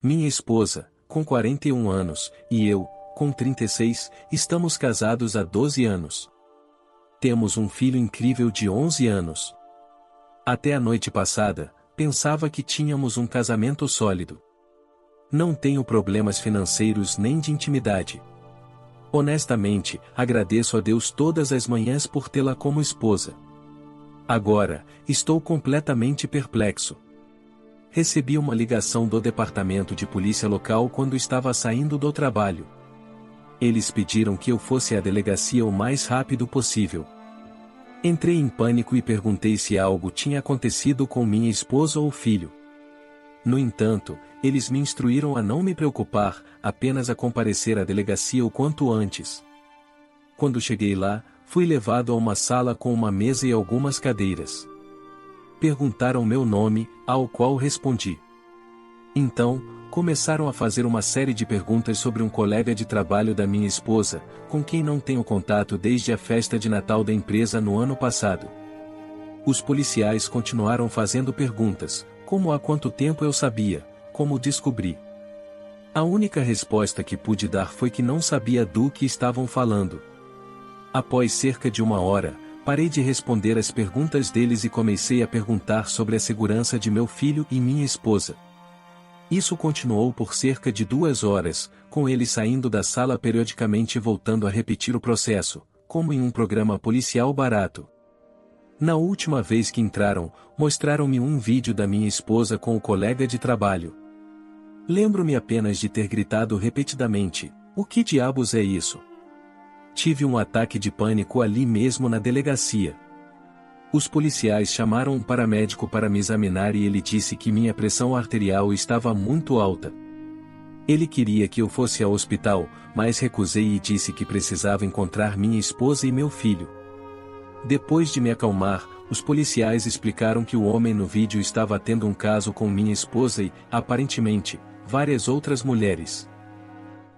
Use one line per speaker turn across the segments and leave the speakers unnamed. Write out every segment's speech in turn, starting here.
Minha esposa, com 41 anos, e eu, com 36, estamos casados há 12 anos. Temos um filho incrível de 11 anos. Até a noite passada, pensava que tínhamos um casamento sólido. Não tenho problemas financeiros nem de intimidade. Honestamente, agradeço a Deus todas as manhãs por tê-la como esposa. Agora, estou completamente perplexo. Recebi uma ligação do departamento de polícia local quando estava saindo do trabalho. Eles pediram que eu fosse à delegacia o mais rápido possível. Entrei em pânico e perguntei se algo tinha acontecido com minha esposa ou filho. No entanto, eles me instruíram a não me preocupar, apenas a comparecer à delegacia o quanto antes. Quando cheguei lá, fui levado a uma sala com uma mesa e algumas cadeiras. Perguntaram meu nome, ao qual respondi. Então, começaram a fazer uma série de perguntas sobre um colega de trabalho da minha esposa, com quem não tenho contato desde a festa de Natal da empresa no ano passado. Os policiais continuaram fazendo perguntas, como há quanto tempo eu sabia, como descobri. A única resposta que pude dar foi que não sabia do que estavam falando. Após cerca de 1 hora, parei de responder às perguntas deles e comecei a perguntar sobre a segurança de meu filho e minha esposa. Isso continuou por cerca de 2 horas, com eles saindo da sala periodicamente e voltando a repetir o processo, como em um programa policial barato. Na última vez que entraram, mostraram-me um vídeo da minha esposa com o colega de trabalho. Lembro-me apenas de ter gritado repetidamente: "O que diabos é isso?" Tive um ataque de pânico ali mesmo na delegacia. Os policiais chamaram um paramédico para me examinar e ele disse que minha pressão arterial estava muito alta. Ele queria que eu fosse ao hospital, mas recusei e disse que precisava encontrar minha esposa e meu filho. Depois de me acalmar, os policiais explicaram que o homem no vídeo estava tendo um caso com minha esposa e, aparentemente, várias outras mulheres.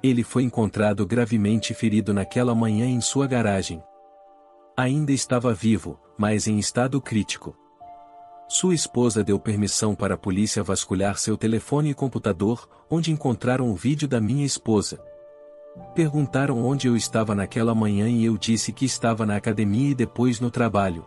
Ele foi encontrado gravemente ferido naquela manhã em sua garagem. Ainda estava vivo, mas em estado crítico. Sua esposa deu permissão para a polícia vasculhar seu telefone e computador, onde encontraram o vídeo da minha esposa. Perguntaram onde eu estava naquela manhã e eu disse que estava na academia e depois no trabalho.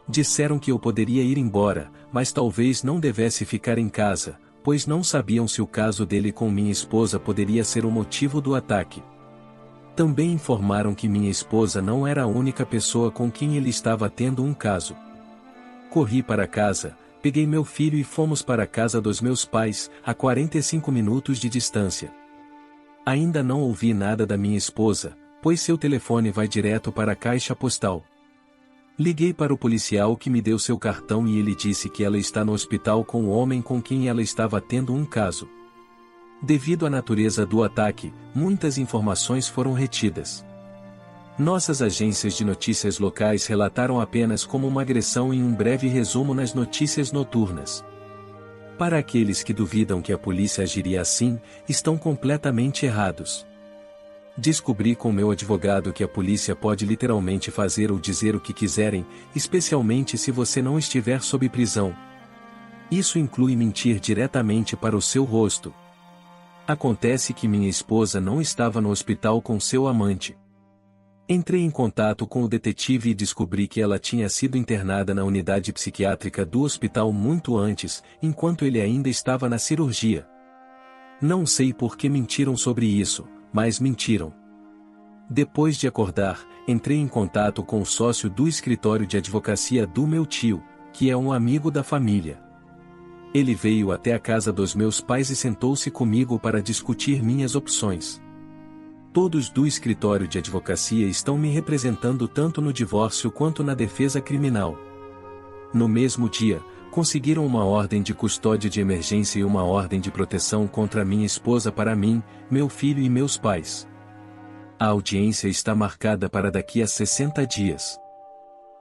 Disseram que eu poderia ir embora, mas talvez não devesse ficar em casa, pois não sabiam se o caso dele com minha esposa poderia ser o motivo do ataque. Também informaram que minha esposa não era a única pessoa com quem ele estava tendo um caso. Corri para casa, peguei meu filho e fomos para a casa dos meus pais, a 45 minutos de distância. Ainda não ouvi nada da minha esposa, pois seu telefone vai direto para a caixa postal. Liguei para o policial que me deu seu cartão e ele disse que ela está no hospital com o homem com quem ela estava tendo um caso. Devido à natureza do ataque, muitas informações foram retidas. Nossas agências de notícias locais relataram apenas como uma agressão em um breve resumo nas notícias noturnas. Para aqueles que duvidam que a polícia agiria assim, estão completamente errados. Descobri com meu advogado que a polícia pode literalmente fazer ou dizer o que quiserem, especialmente se você não estiver sob prisão. Isso inclui mentir diretamente para o seu rosto. Acontece que minha esposa não estava no hospital com seu amante. Entrei em contato com o detetive e descobri que ela tinha sido internada na unidade psiquiátrica do hospital muito antes, enquanto ele ainda estava na cirurgia. Não sei por que mentiram sobre isso, mas mentiram. Depois de acordar, entrei em contato com o sócio do escritório de advocacia do meu tio, que é um amigo da família. Ele veio até a casa dos meus pais e sentou-se comigo para discutir minhas opções. Todos do escritório de advocacia estão me representando tanto no divórcio quanto na defesa criminal. No mesmo dia, conseguiram uma ordem de custódia de emergência e uma ordem de proteção contra minha esposa para mim, meu filho e meus pais. A audiência está marcada para daqui a 60 dias.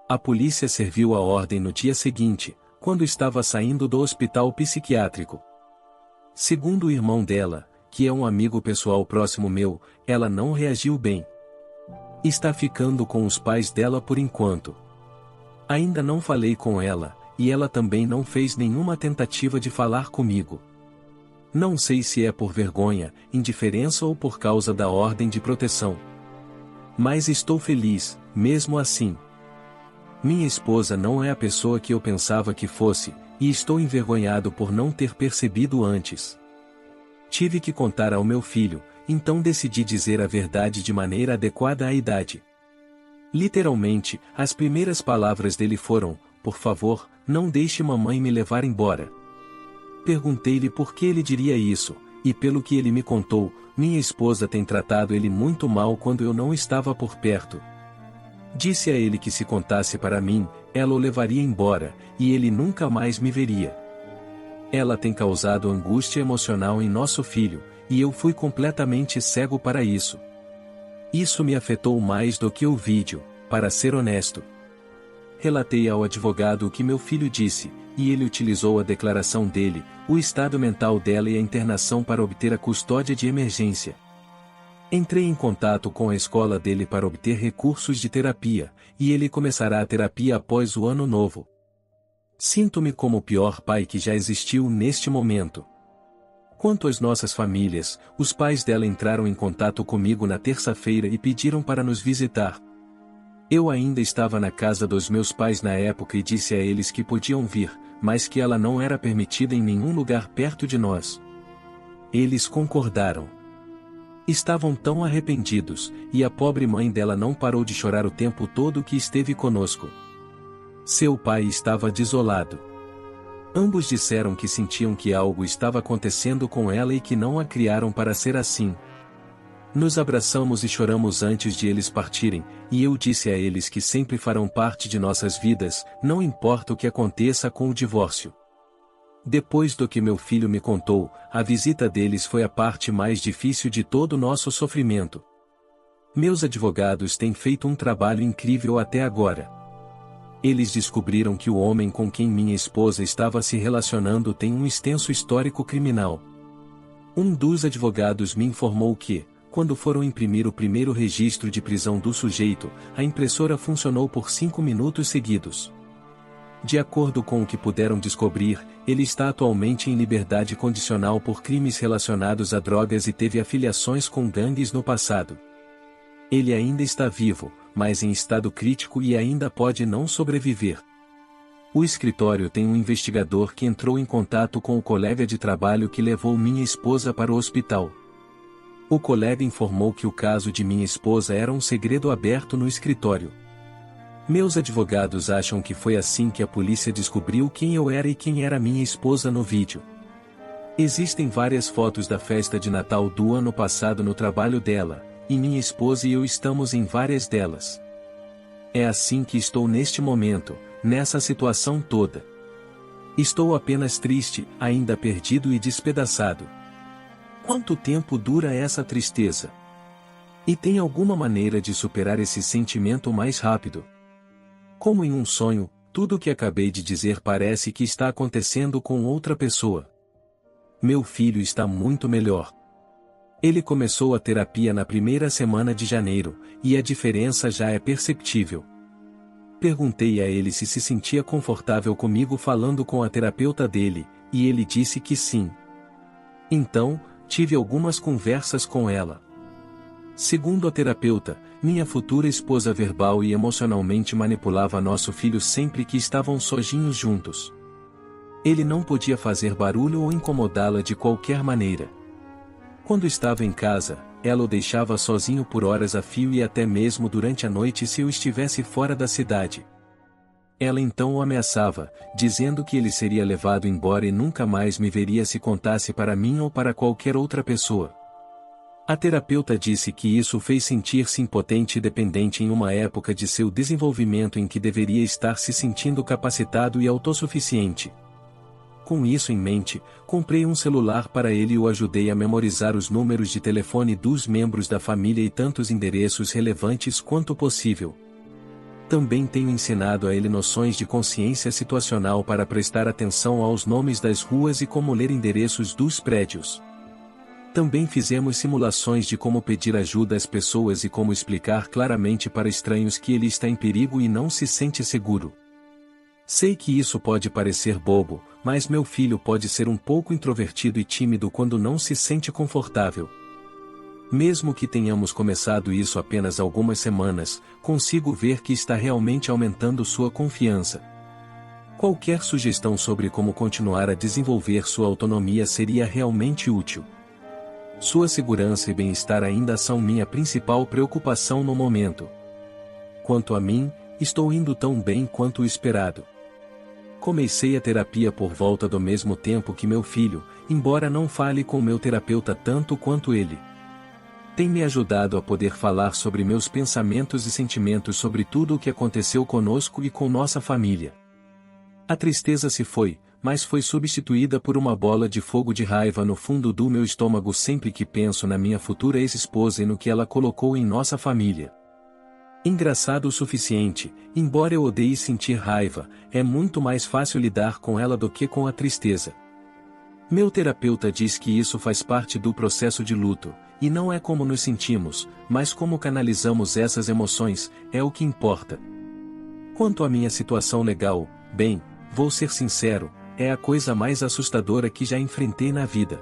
A polícia serviu a ordem no dia seguinte, quando estava saindo do hospital psiquiátrico. Segundo o irmão dela, que é um amigo pessoal próximo meu, ela não reagiu bem. Está ficando com os pais dela por enquanto. Ainda não falei com ela, e ela também não fez nenhuma tentativa de falar comigo. Não sei se é por vergonha, indiferença ou por causa da ordem de proteção. Mas estou feliz, mesmo assim. Minha esposa não é a pessoa que eu pensava que fosse, e estou envergonhado por não ter percebido antes. Tive que contar ao meu filho, então decidi dizer a verdade de maneira adequada à idade. Literalmente, as primeiras palavras dele foram: por favor, não deixe mamãe me levar embora. Perguntei-lhe por que ele diria isso, e pelo que ele me contou, minha esposa tem tratado ele muito mal quando eu não estava por perto. Disse a ele que se contasse para mim, ela o levaria embora, e ele nunca mais me veria. Ela tem causado angústia emocional em nosso filho, e eu fui completamente cego para isso. Isso me afetou mais do que o vídeo, para ser honesto. Relatei ao advogado o que meu filho disse, e ele utilizou a declaração dele, o estado mental dela e a internação para obter a custódia de emergência. Entrei em contato com a escola dele para obter recursos de terapia, e ele começará a terapia após o ano novo. Sinto-me como o pior pai que já existiu neste momento. Quanto às nossas famílias, os pais dela entraram em contato comigo na terça-feira e pediram para nos visitar. Eu ainda estava na casa dos meus pais na época e disse a eles que podiam vir, mas que ela não era permitida em nenhum lugar perto de nós. Eles concordaram. Estavam tão arrependidos, e a pobre mãe dela não parou de chorar o tempo todo que esteve conosco. Seu pai estava desolado. Ambos disseram que sentiam que algo estava acontecendo com ela e que não a criaram para ser assim. Nos abraçamos e choramos antes de eles partirem, e eu disse a eles que sempre farão parte de nossas vidas, não importa o que aconteça com o divórcio. Depois do que meu filho me contou, a visita deles foi a parte mais difícil de todo o nosso sofrimento. Meus advogados têm feito um trabalho incrível até agora. Eles descobriram que o homem com quem minha esposa estava se relacionando tem um extenso histórico criminal. Um dos advogados me informou que, quando foram imprimir o primeiro registro de prisão do sujeito, a impressora funcionou por 5 minutos seguidos. De acordo com o que puderam descobrir, ele está atualmente em liberdade condicional por crimes relacionados a drogas e teve afiliações com gangues no passado. Ele ainda está vivo, mas em estado crítico e ainda pode não sobreviver. O escritório tem um investigador que entrou em contato com o colega de trabalho que levou minha esposa para o hospital. O colega informou que o caso de minha esposa era um segredo aberto no escritório. Meus advogados acham que foi assim que a polícia descobriu quem eu era e quem era minha esposa no vídeo. Existem várias fotos da festa de Natal do ano passado no trabalho dela, e minha esposa e eu estamos em várias delas. É assim que estou neste momento, nessa situação toda. Estou apenas triste, ainda perdido e despedaçado. Quanto tempo dura essa tristeza? E tem alguma maneira de superar esse sentimento mais rápido? Como em um sonho, tudo o que acabei de dizer parece que está acontecendo com outra pessoa. Meu filho está muito melhor. Ele começou a terapia na primeira semana de janeiro, e a diferença já é perceptível. Perguntei a ele se sentia confortável comigo falando com a terapeuta dele, e ele disse que sim. Então, tive algumas conversas com ela. Segundo a terapeuta, minha futura esposa verbal e emocionalmente manipulava nosso filho sempre que estavam sozinhos juntos. Ele não podia fazer barulho ou incomodá-la de qualquer maneira. Quando estava em casa, ela o deixava sozinho por horas a fio e até mesmo durante a noite se eu estivesse fora da cidade. Ela então o ameaçava, dizendo que ele seria levado embora e nunca mais me veria se contasse para mim ou para qualquer outra pessoa. A terapeuta disse que isso o fez sentir-se impotente e dependente em uma época de seu desenvolvimento em que deveria estar se sentindo capacitado e autossuficiente. Com isso em mente, comprei um celular para ele e o ajudei a memorizar os números de telefone dos membros da família e tantos endereços relevantes quanto possível. Também tenho ensinado a ele noções de consciência situacional para prestar atenção aos nomes das ruas e como ler endereços dos prédios. Também fizemos simulações de como pedir ajuda às pessoas e como explicar claramente para estranhos que ele está em perigo e não se sente seguro. Sei que isso pode parecer bobo, mas meu filho pode ser um pouco introvertido e tímido quando não se sente confortável. Mesmo que tenhamos começado isso apenas algumas semanas, consigo ver que está realmente aumentando sua confiança. Qualquer sugestão sobre como continuar a desenvolver sua autonomia seria realmente útil. Sua segurança e bem-estar ainda são minha principal preocupação no momento. Quanto a mim, estou indo tão bem quanto o esperado. Comecei a terapia por volta do mesmo tempo que meu filho, embora não fale com meu terapeuta tanto quanto ele. Tem me ajudado a poder falar sobre meus pensamentos e sentimentos sobre tudo o que aconteceu conosco e com nossa família. A tristeza se foi, mas foi substituída por uma bola de fogo de raiva no fundo do meu estômago sempre que penso na minha futura ex-esposa e no que ela colocou em nossa família. Engraçado o suficiente, embora eu odeie sentir raiva, é muito mais fácil lidar com ela do que com a tristeza. Meu terapeuta diz que isso faz parte do processo de luto, e não é como nos sentimos, mas como canalizamos essas emoções, é o que importa. Quanto à minha situação legal, bem, vou ser sincero, é a coisa mais assustadora que já enfrentei na vida.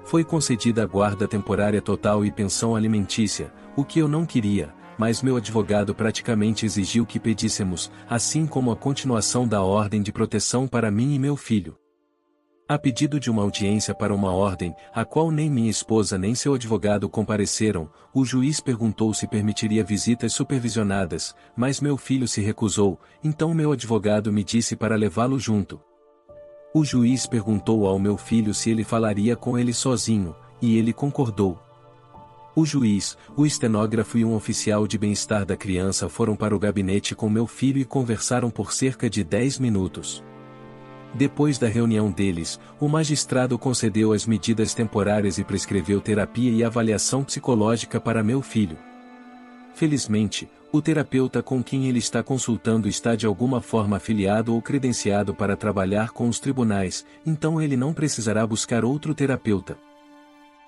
Foi concedida a guarda temporária total e pensão alimentícia, o que eu não queria, mas meu advogado praticamente exigiu que pedíssemos, assim como a continuação da ordem de proteção para mim e meu filho. A pedido de uma audiência para uma ordem, a qual nem minha esposa nem seu advogado compareceram, o juiz perguntou se permitiria visitas supervisionadas, mas meu filho se recusou, então meu advogado me disse para levá-lo junto. O juiz perguntou ao meu filho se ele falaria com ele sozinho, e ele concordou. O juiz, o estenógrafo e um oficial de bem-estar da criança foram para o gabinete com meu filho e conversaram por cerca de 10 minutos. Depois da reunião deles, o magistrado concedeu as medidas temporárias e prescreveu terapia e avaliação psicológica para meu filho. Felizmente, o terapeuta com quem ele está consultando está de alguma forma afiliado ou credenciado para trabalhar com os tribunais, então ele não precisará buscar outro terapeuta.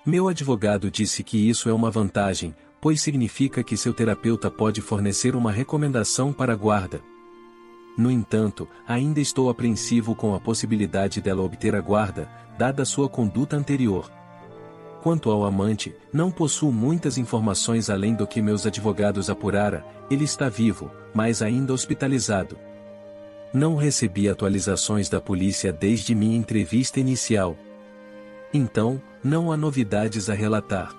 Meu advogado disse que isso é uma vantagem, pois significa que seu terapeuta pode fornecer uma recomendação para a guarda. No entanto, ainda estou apreensivo com a possibilidade dela obter a guarda, dada sua conduta anterior. Quanto ao amante, não possuo muitas informações além do que meus advogados apurara, ele está vivo, mas ainda hospitalizado. Não recebi atualizações da polícia desde minha entrevista inicial. Então, não há novidades a relatar.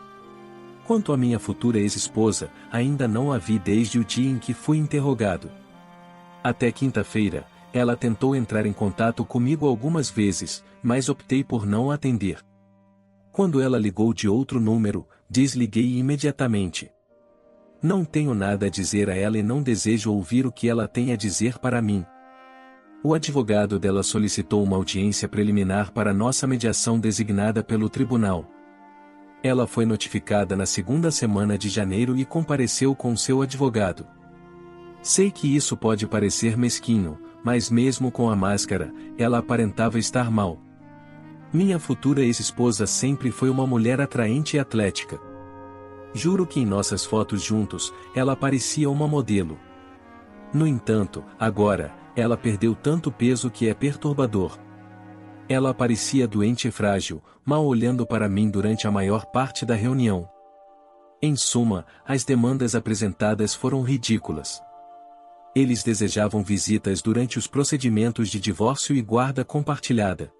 Quanto à minha futura ex-esposa, ainda não a vi desde o dia em que fui interrogado. Até quinta-feira, ela tentou entrar em contato comigo algumas vezes, mas optei por não atender. Quando ela ligou de outro número, desliguei imediatamente. Não tenho nada a dizer a ela e não desejo ouvir o que ela tem a dizer para mim. O advogado dela solicitou uma audiência preliminar para nossa mediação designada pelo tribunal. Ela foi notificada na segunda semana de janeiro e compareceu com seu advogado. Sei que isso pode parecer mesquinho, mas mesmo com a máscara, ela aparentava estar mal. Minha futura ex-esposa sempre foi uma mulher atraente e atlética. Juro que em nossas fotos juntos, ela parecia uma modelo. No entanto, agora, ela perdeu tanto peso que é perturbador. Ela parecia doente e frágil, mal olhando para mim durante a maior parte da reunião. Em suma, as demandas apresentadas foram ridículas. Eles desejavam visitas durante os procedimentos de divórcio e guarda compartilhada.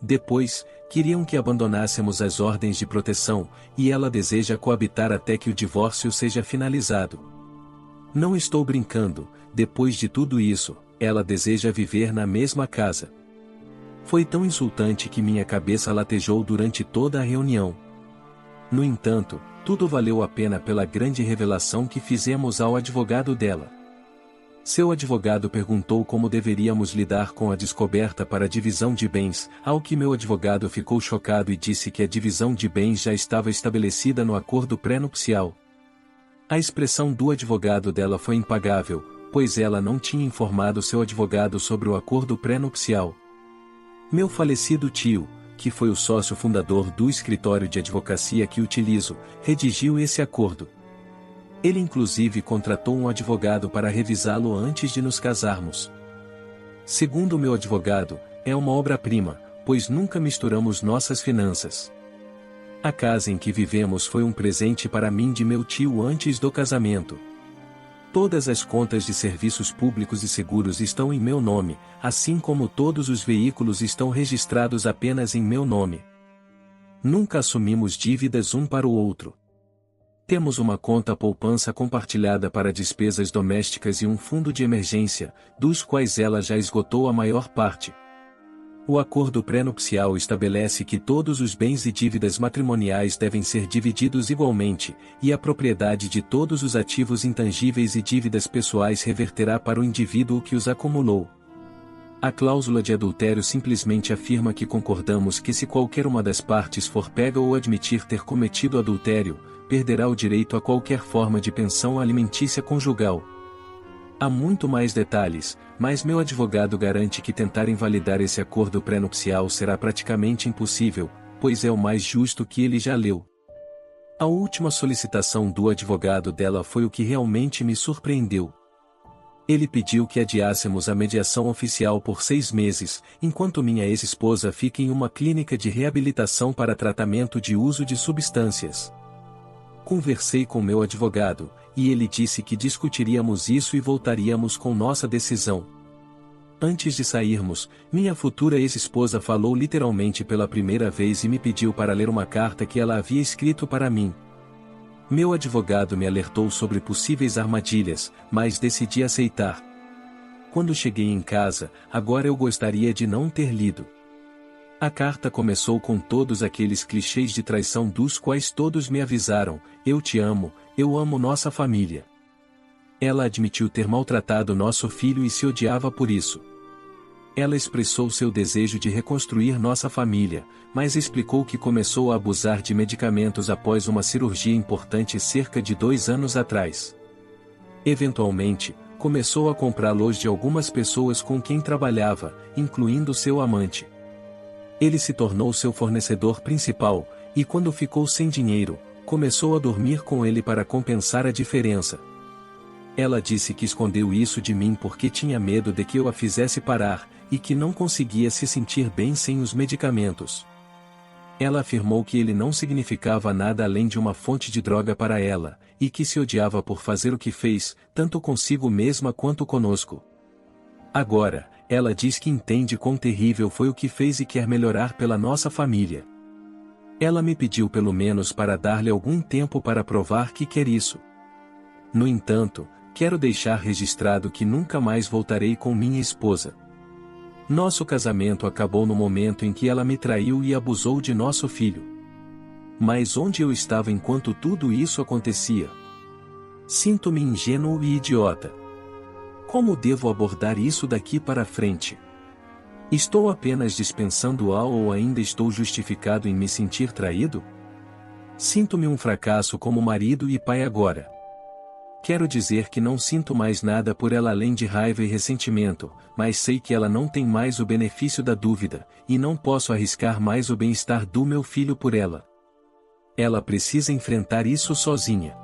Depois, queriam que abandonássemos as ordens de proteção, e ela deseja coabitar até que o divórcio seja finalizado. Não estou brincando, depois de tudo isso, ela deseja viver na mesma casa. Foi tão insultante que minha cabeça latejou durante toda a reunião. No entanto, tudo valeu a pena pela grande revelação que fizemos ao advogado dela. Seu advogado perguntou como deveríamos lidar com a descoberta para a divisão de bens, ao que meu advogado ficou chocado e disse que a divisão de bens já estava estabelecida no acordo pré-nupcial. A expressão do advogado dela foi impagável, pois ela não tinha informado seu advogado sobre o acordo pré-nupcial. Meu falecido tio, que foi o sócio fundador do escritório de advocacia que utilizo, redigiu esse acordo. Ele inclusive contratou um advogado para revisá-lo antes de nos casarmos. Segundo meu advogado, é uma obra-prima, pois nunca misturamos nossas finanças. A casa em que vivemos foi um presente para mim de meu tio antes do casamento. Todas as contas de serviços públicos e seguros estão em meu nome, assim como todos os veículos estão registrados apenas em meu nome. Nunca assumimos dívidas um para o outro. Temos uma conta poupança compartilhada para despesas domésticas e um fundo de emergência, dos quais ela já esgotou a maior parte. O acordo pré-nupcial estabelece que todos os bens e dívidas matrimoniais devem ser divididos igualmente, e a propriedade de todos os ativos intangíveis e dívidas pessoais reverterá para o indivíduo que os acumulou. A cláusula de adultério simplesmente afirma que concordamos que se qualquer uma das partes for pega ou admitir ter cometido adultério, perderá o direito a qualquer forma de pensão alimentícia conjugal. Há muito mais detalhes, mas meu advogado garante que tentar invalidar esse acordo pré-nupcial será praticamente impossível, pois é o mais justo que ele já leu. A última solicitação do advogado dela foi o que realmente me surpreendeu. Ele pediu que adiássemos a mediação oficial por 6 meses, enquanto minha ex-esposa fica em uma clínica de reabilitação para tratamento de uso de substâncias. Conversei com meu advogado, e ele disse que discutiríamos isso e voltaríamos com nossa decisão. Antes de sairmos, minha futura ex-esposa falou literalmente pela primeira vez e me pediu para ler uma carta que ela havia escrito para mim. Meu advogado me alertou sobre possíveis armadilhas, mas decidi aceitar. Quando cheguei em casa, agora eu gostaria de não ter lido. A carta começou com todos aqueles clichês de traição dos quais todos me avisaram: eu te amo, eu amo nossa família. Ela admitiu ter maltratado nosso filho e se odiava por isso. Ela expressou seu desejo de reconstruir nossa família, mas explicou que começou a abusar de medicamentos após uma cirurgia importante cerca de 2 anos atrás. Eventualmente, começou a comprá-los de algumas pessoas com quem trabalhava, incluindo seu amante. Ele se tornou seu fornecedor principal, e quando ficou sem dinheiro, começou a dormir com ele para compensar a diferença. Ela disse que escondeu isso de mim porque tinha medo de que eu a fizesse parar, e que não conseguia se sentir bem sem os medicamentos. Ela afirmou que ele não significava nada além de uma fonte de droga para ela, e que se odiava por fazer o que fez, tanto consigo mesma quanto conosco. Agora, ela diz que entende quão terrível foi o que fez e quer melhorar pela nossa família. Ela me pediu pelo menos para dar-lhe algum tempo para provar que quer isso. No entanto, quero deixar registrado que nunca mais voltarei com minha esposa. Nosso casamento acabou no momento em que ela me traiu e abusou de nosso filho. Mas onde eu estava enquanto tudo isso acontecia? Sinto-me ingênuo e idiota. Como devo abordar isso daqui para frente? Estou apenas dispensando-a ou ainda estou justificado em me sentir traído? Sinto-me um fracasso como marido e pai agora. Quero dizer que não sinto mais nada por ela além de raiva e ressentimento, mas sei que ela não tem mais o benefício da dúvida, e não posso arriscar mais o bem-estar do meu filho por ela. Ela precisa enfrentar isso sozinha.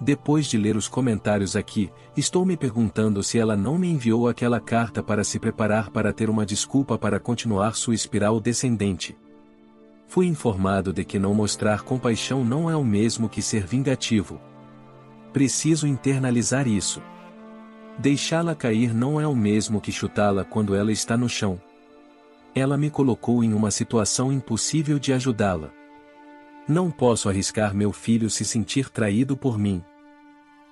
Depois de ler os comentários aqui, estou me perguntando se ela não me enviou aquela carta para se preparar para ter uma desculpa para continuar sua espiral descendente. Fui informado de que não mostrar compaixão não é o mesmo que ser vingativo. Preciso internalizar isso. Deixá-la cair não é o mesmo que chutá-la quando ela está no chão. Ela me colocou em uma situação impossível de ajudá-la. Não posso arriscar meu filho se sentir traído por mim.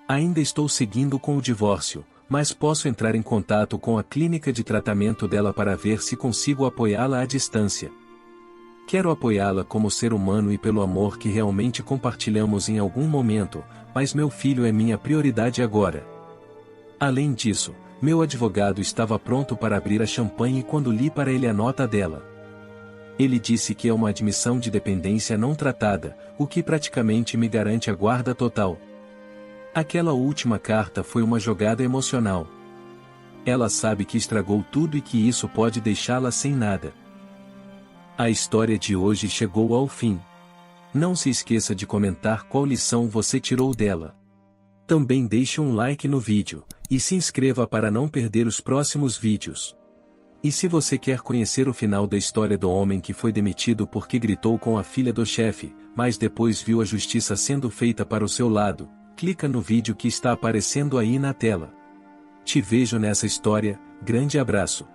Ainda estou seguindo com o divórcio, mas posso entrar em contato com a clínica de tratamento dela para ver se consigo apoiá-la à distância. Quero apoiá-la como ser humano e pelo amor que realmente compartilhamos em algum momento, mas meu filho é minha prioridade agora. Além disso, meu advogado estava pronto para abrir a champanhe quando li para ele a nota dela. Ele disse que é uma admissão de dependência não tratada, o que praticamente me garante a guarda total. Aquela última carta foi uma jogada emocional. Ela sabe que estragou tudo e que isso pode deixá-la sem nada. A história de hoje chegou ao fim. Não se esqueça de comentar qual lição você tirou dela. Também deixe um like no vídeo, e se inscreva para não perder os próximos vídeos. E se você quer conhecer o final da história do homem que foi demitido porque gritou com a filha do chefe, mas depois viu a justiça sendo feita para o seu lado, clica no vídeo que está aparecendo aí na tela. Te vejo nessa história, grande abraço.